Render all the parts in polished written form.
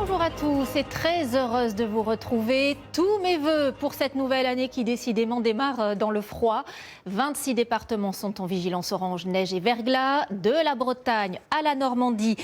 Bonjour à tous et très heureuse de vous retrouver. Tous mes vœux pour cette nouvelle année qui décidément démarre dans le froid. 26 départements sont en vigilance orange, neige et verglas, de la Bretagne à la Normandie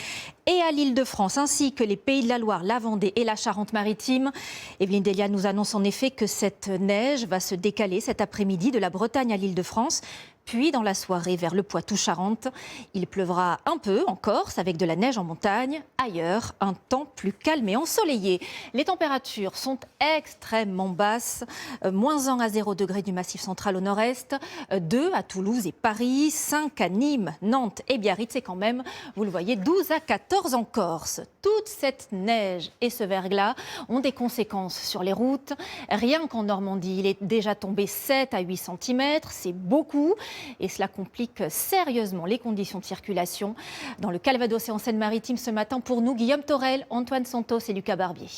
et à l'Île-de-France, ainsi que les Pays de la Loire, la Vendée et la Charente-Maritime. Evelyne Delia nous annonce en effet que cette neige va se décaler cet après-midi de la Bretagne à l'Île-de-France. Puis dans la soirée vers le Poitou-Charentes, il pleuvra un peu en Corse avec de la neige en montagne. Ailleurs, un temps plus calme et ensoleillé. Les températures sont extrêmement basses. -1 à 0 degrés du Massif central au nord-est, 2 à Toulouse et Paris, 5 à Nîmes, Nantes et Biarritz et quand même, vous le voyez, 12 à 14 en Corse. Toute cette neige et ce verglas ont des conséquences sur les routes. Rien qu'en Normandie, il est déjà tombé 7 à 8 cm, c'est beaucoup. Et cela complique sérieusement les conditions de circulation. Dans le Calvados et en Seine-Maritime ce matin, pour nous, Guillaume Torel, Antoine Santos et Lucas Barbier.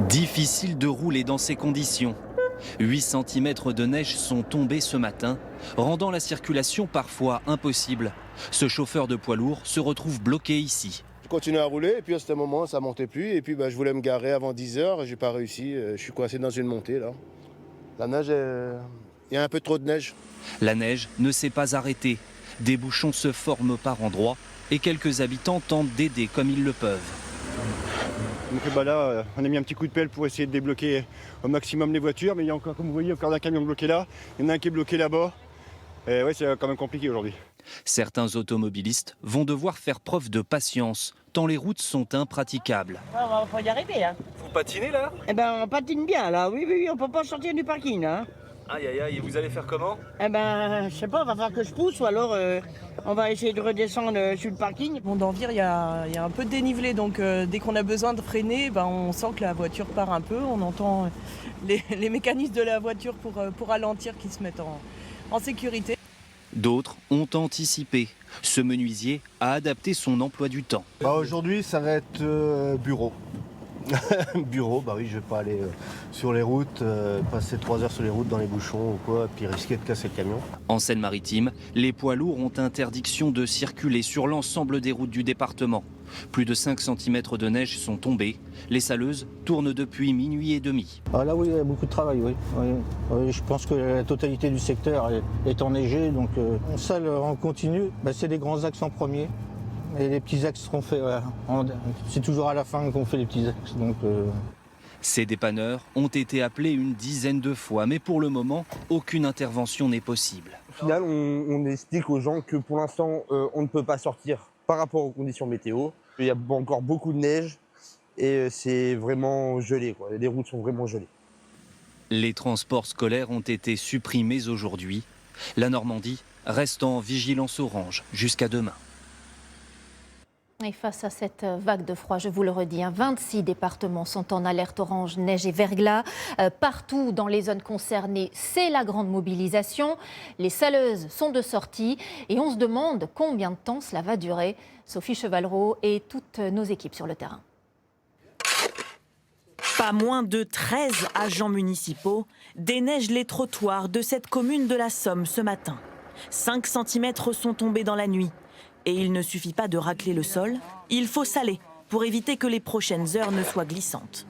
Difficile de rouler dans ces conditions. 8 cm de neige sont tombés ce matin, rendant la circulation parfois impossible. Ce chauffeur de poids lourd se retrouve bloqué ici. Je continue à rouler et puis à ce moment ça montait plus et puis je voulais me garer avant 10 h et j'ai pas réussi. Je suis coincé dans une montée là. La neige, il y a un peu trop de neige. La neige ne s'est pas arrêtée. Des bouchons se forment par endroits et quelques habitants tentent d'aider comme ils le peuvent. Donc là, on a mis un petit coup de pelle pour essayer de débloquer au maximum les voitures, mais il y a encore, comme vous voyez, encore un camion bloqué là. Il y en a un qui est bloqué là-bas. Et ouais, c'est quand même compliqué aujourd'hui. Certains automobilistes vont devoir faire preuve de patience, tant les routes sont impraticables. On va y arriver. Hein. Vous patinez là? Eh ben, on patine bien là. Oui, on peut pas sortir du parking là. Hein. Aïe aïe aïe, et vous allez faire comment? Eh ben, je sais pas, on va falloir que je pousse ou alors on va essayer de redescendre sur le parking. Bon, dans Vire, il y a un peu de dénivelé, donc dès qu'on a besoin de freiner, on sent que la voiture part un peu. On entend les mécanismes de la voiture pour ralentir qui se mettent en sécurité. D'autres ont anticipé. Ce menuisier a adapté son emploi du temps. Aujourd'hui, ça va être bureau. Bureau, oui, je vais pas aller sur les routes, passer 3 heures sur les routes dans les bouchons ou quoi, puis risquer de casser le camion. En Seine-Maritime, les poids lourds ont interdiction de circuler sur l'ensemble des routes du département. Plus de 5 cm de neige sont tombés. Les saleuses tournent depuis minuit et demi. Là, oui, il y a beaucoup de travail, oui. Je pense que la totalité du secteur est enneigée, donc on sale en continu. C'est les grands axes en premier. Et les petits axes seront faits, c'est toujours à la fin qu'on fait les petits axes. Ces dépanneurs ont été appelés une dizaine de fois, mais pour le moment, aucune intervention n'est possible. Au final, on explique aux gens que pour l'instant, on ne peut pas sortir par rapport aux conditions météo. Il y a encore beaucoup de neige et c'est vraiment gelé, quoi. Les routes sont vraiment gelées. Les transports scolaires ont été supprimés aujourd'hui. La Normandie reste en vigilance orange jusqu'à demain. Et face à cette vague de froid, je vous le redis, 26 départements sont en alerte orange, neige et verglas. Partout dans les zones concernées, c'est la grande mobilisation. Les saleuses sont de sortie et on se demande combien de temps cela va durer. Sophie Chevalreau et toutes nos équipes sur le terrain. Pas moins de 13 agents municipaux déneigent les trottoirs de cette commune de la Somme ce matin. 5 cm sont tombés dans la nuit. Et il ne suffit pas de racler le sol, il faut saler pour éviter que les prochaines heures ne soient glissantes.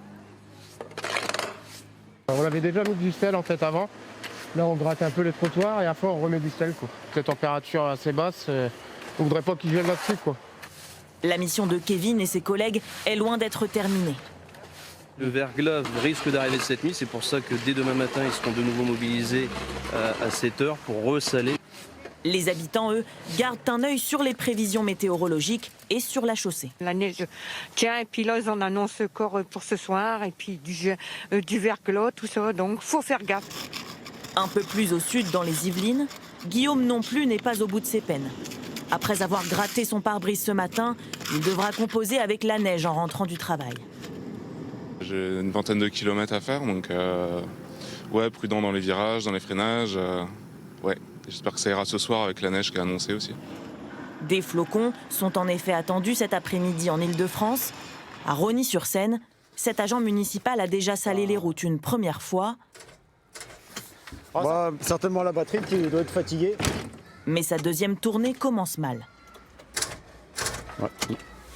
On avait déjà mis du sel en fait avant. Là on gratte un peu les trottoirs et après on remet du sel. Les températures assez basses, on ne voudrait pas qu'ils viennent là-dessus. La mission de Kevin et ses collègues est loin d'être terminée. Le verglas risque d'arriver cette nuit, c'est pour ça que dès demain matin ils seront de nouveau mobilisés à 7 h pour ressaler. Les habitants, eux, gardent un œil sur les prévisions météorologiques et sur la chaussée. La neige tient et puis là ils en annoncent encore pour ce soir et puis du verglas, tout ça, donc faut faire gaffe. Un peu plus au sud, dans les Yvelines, Guillaume non plus n'est pas au bout de ses peines. Après avoir gratté son pare-brise ce matin, il devra composer avec la neige en rentrant du travail. J'ai une vingtaine de kilomètres à faire, donc prudent dans les virages, dans les freinages, J'espère que ça ira ce soir avec la neige qui est annoncée aussi. Des flocons sont en effet attendus cet après-midi en Île-de-France. À Rosny-sur-Seine, cet agent municipal a déjà salé les routes une première fois. Certainement la batterie qui doit être fatiguée. Mais sa deuxième tournée commence mal.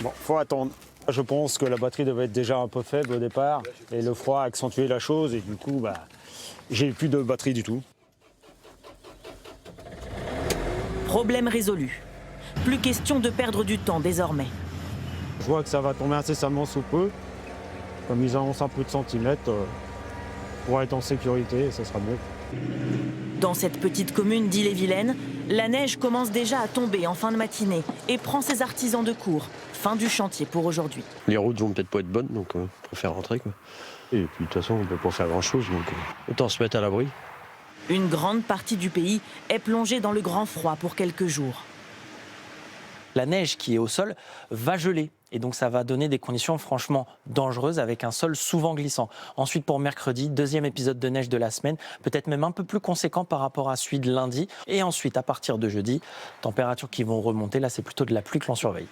Bon, faut attendre. Je pense que la batterie devait être déjà un peu faible au départ et le froid a accentué la chose et du coup, j'ai plus de batterie du tout. Problème résolu. Plus question de perdre du temps désormais. Je vois que ça va tomber incessamment sous peu. Comme ils annoncent un peu de centimètres, pour être en sécurité, ça sera mieux. Dans cette petite commune d'Ille-et-Vilaine, la neige commence déjà à tomber en fin de matinée et prend ses artisans de court. Fin du chantier pour aujourd'hui. Les routes vont peut-être pas être bonnes, donc on préfère rentrer, quoi. Et puis de toute façon, on peut pas faire grand-chose, donc autant se mettre à l'abri. Une grande partie du pays est plongée dans le grand froid pour quelques jours. La neige qui est au sol va geler. Et donc ça va donner des conditions franchement dangereuses avec un sol souvent glissant. Ensuite pour mercredi, deuxième épisode de neige de la semaine, peut-être même un peu plus conséquent par rapport à celui de lundi. Et ensuite à partir de jeudi, températures qui vont remonter, là c'est plutôt de la pluie que l'on surveille.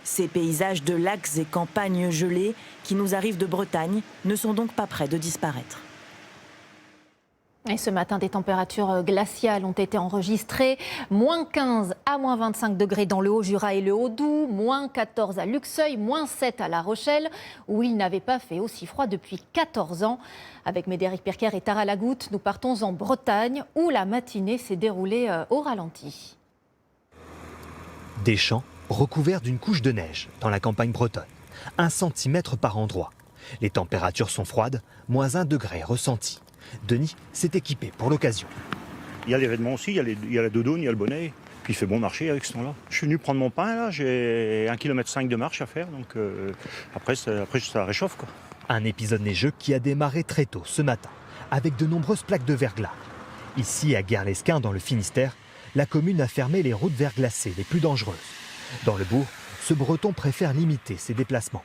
Ces paysages de lacs et campagnes gelées qui nous arrivent de Bretagne ne sont donc pas près de disparaître. Et ce matin, des températures glaciales ont été enregistrées. Moins 15 à moins 25 degrés dans le Haut-Jura et le Haut-Doubs, moins 14 à Luxeuil, moins 7 à La Rochelle, où il n'avait pas fait aussi froid depuis 14 ans. Avec Médéric Pirker et Tara Lagoutte, nous partons en Bretagne, où la matinée s'est déroulée au ralenti. Des champs recouverts d'une couche de neige dans la campagne bretonne. 1 centimètre par endroit. Les températures sont froides, moins 1 degré ressenti. Denis s'est équipé pour l'occasion. Il y a les vêtements aussi, il y a la doudoune, il y a le bonnet. Puis il fait bon marché avec ce temps-là. Je suis venu prendre mon pain, là, j'ai 1,5 km de marche à faire, donc après ça réchauffe, quoi. Un épisode neigeux qui a démarré très tôt ce matin, avec de nombreuses plaques de verglas. Ici, à Guerlesquin, dans le Finistère, la commune a fermé les routes verglacées les plus dangereuses. Dans le bourg, ce breton préfère limiter ses déplacements.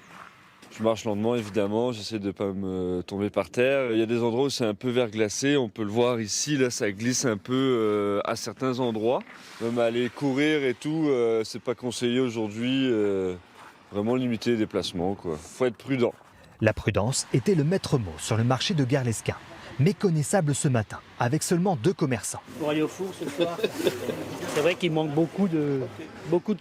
Je marche lentement, évidemment, j'essaie de ne pas me tomber par terre. Il y a des endroits où c'est un peu verglacé, on peut le voir ici, là ça glisse un peu à certains endroits. Même aller courir et tout, c'est pas conseillé aujourd'hui, vraiment limiter les déplacements, quoi. Faut être prudent. La prudence était le maître mot sur le marché de Guerlesquin, méconnaissable ce matin, avec seulement 2 commerçants. Pour aller au four ce soir, c'est vrai qu'il manque beaucoup de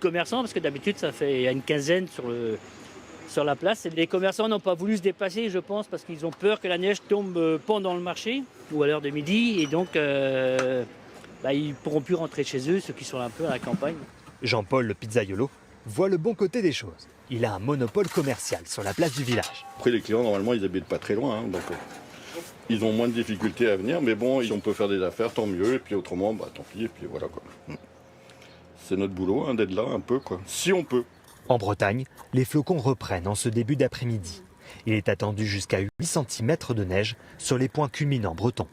commerçants, parce que d'habitude il y a une quinzaine sur la place. Les commerçants n'ont pas voulu se déplacer, je pense, parce qu'ils ont peur que la neige tombe pendant le marché ou à l'heure de midi. Et donc, ils ne pourront plus rentrer chez eux, ceux qui sont un peu à la campagne. Jean-Paul, le pizzaiolo, voit le bon côté des choses. Il a un monopole commercial sur la place du village. Après, les clients, normalement, ils habitent pas très loin. Donc, ils ont moins de difficultés à venir. Mais bon, si on peut faire des affaires, tant mieux. Et puis autrement, tant pis. Et puis voilà, quoi. C'est notre boulot, d'être là un peu, quoi. Si on peut. En Bretagne, les flocons reprennent en ce début d'après-midi. Il est attendu jusqu'à 8 cm de neige sur les points culminants bretons.